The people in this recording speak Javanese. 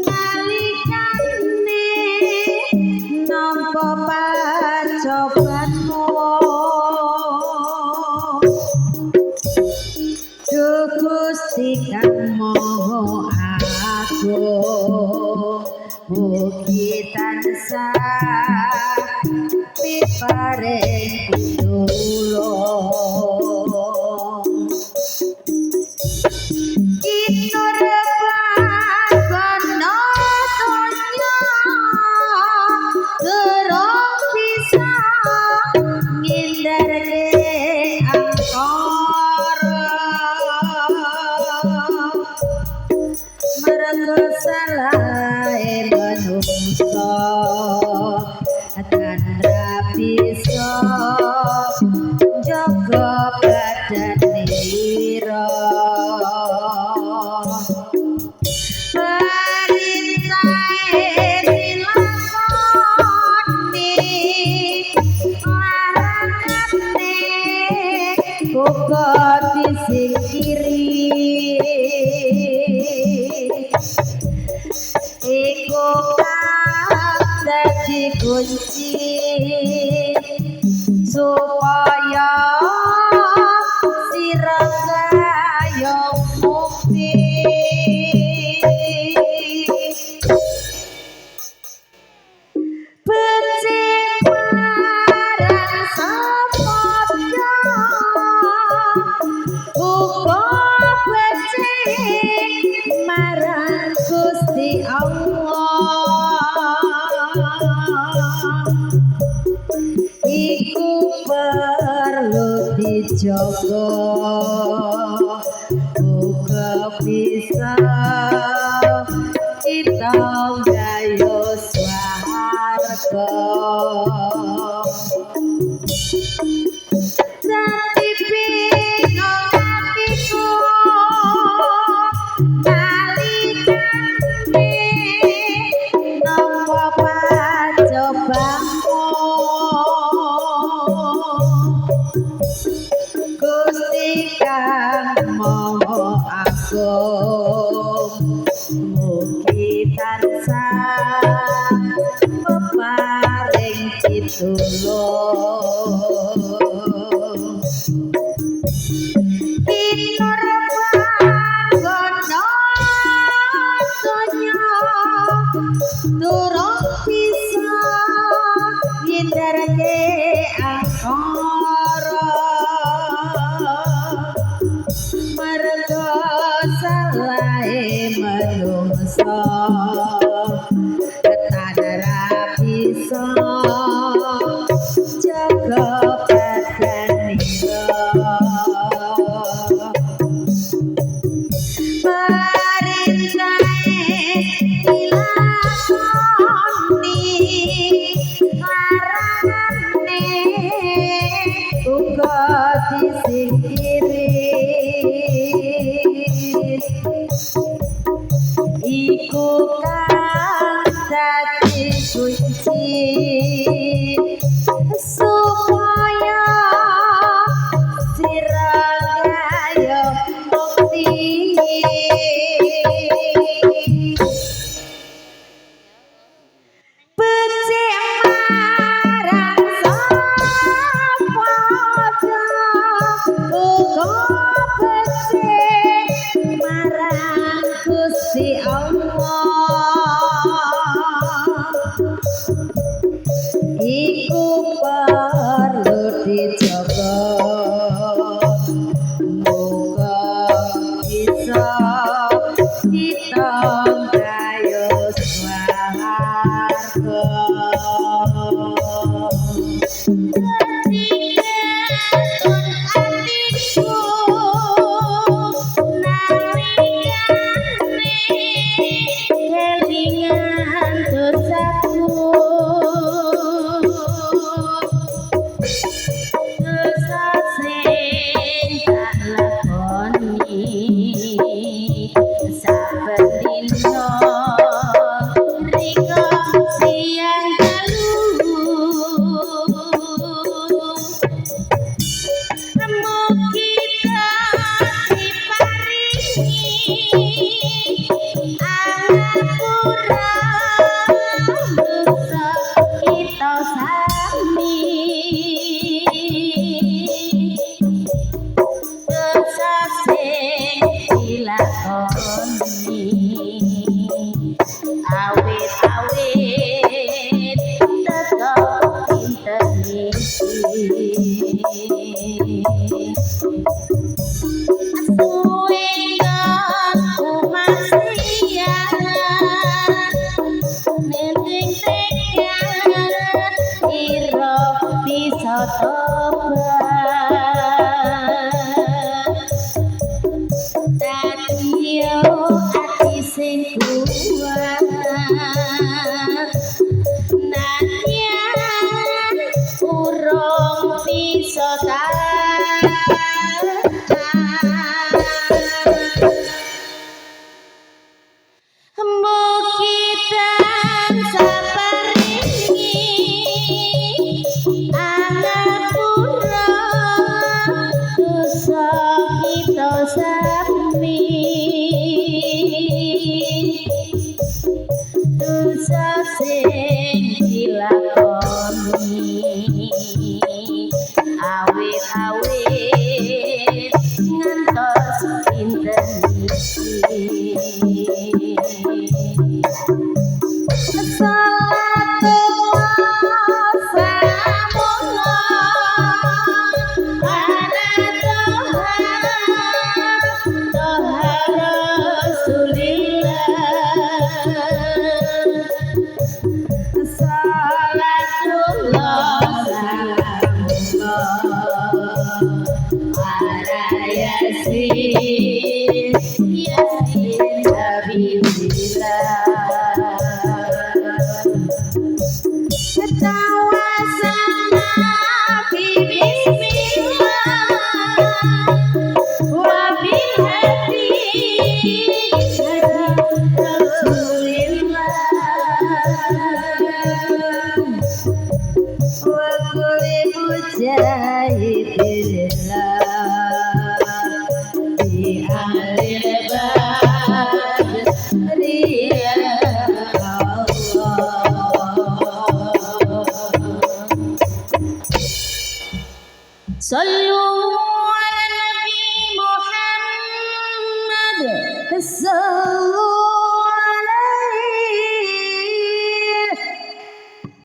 nalikane nampa pacobanmu Duh Gusti kang maha agung mugi tansah piparing pitulung kinurban kono donya durung bisa ngindarke angkara merga salahe manungsa tandra bisa jaga badan ira perintahe dilakoni larangane uga disingkiri iku kang dadi kunci supaya sira kaya mukti becik marang samodya uga becik marang Gusti Allah iku perlu dijaga uga bisa kita gayo swarga dadi bingung atiku nalikane nampa pacobanmu Gusti kang maha agung mugi tansah peparing pitulung kinurban kono donya durung bisa ngindarke angkara merga salahe manungsa tandra bisa jaga badan ira perintahe dilakoni larangane uga disingkiri iku kang dadi kunci supaya sira kaya mukti becik marang samodya uga becik marang Gusti Allah iku perlu dijaga muga bisa kita gayo swarga saben Angapura dosa kita sami dosa sing dilakoni awit-awit tetep pinten iki sing kuat nanging urung bisa mugi tansah paringi angapura dosa kita sami dosa sing dilakoni awit-awit ngantos pinten iki Sallu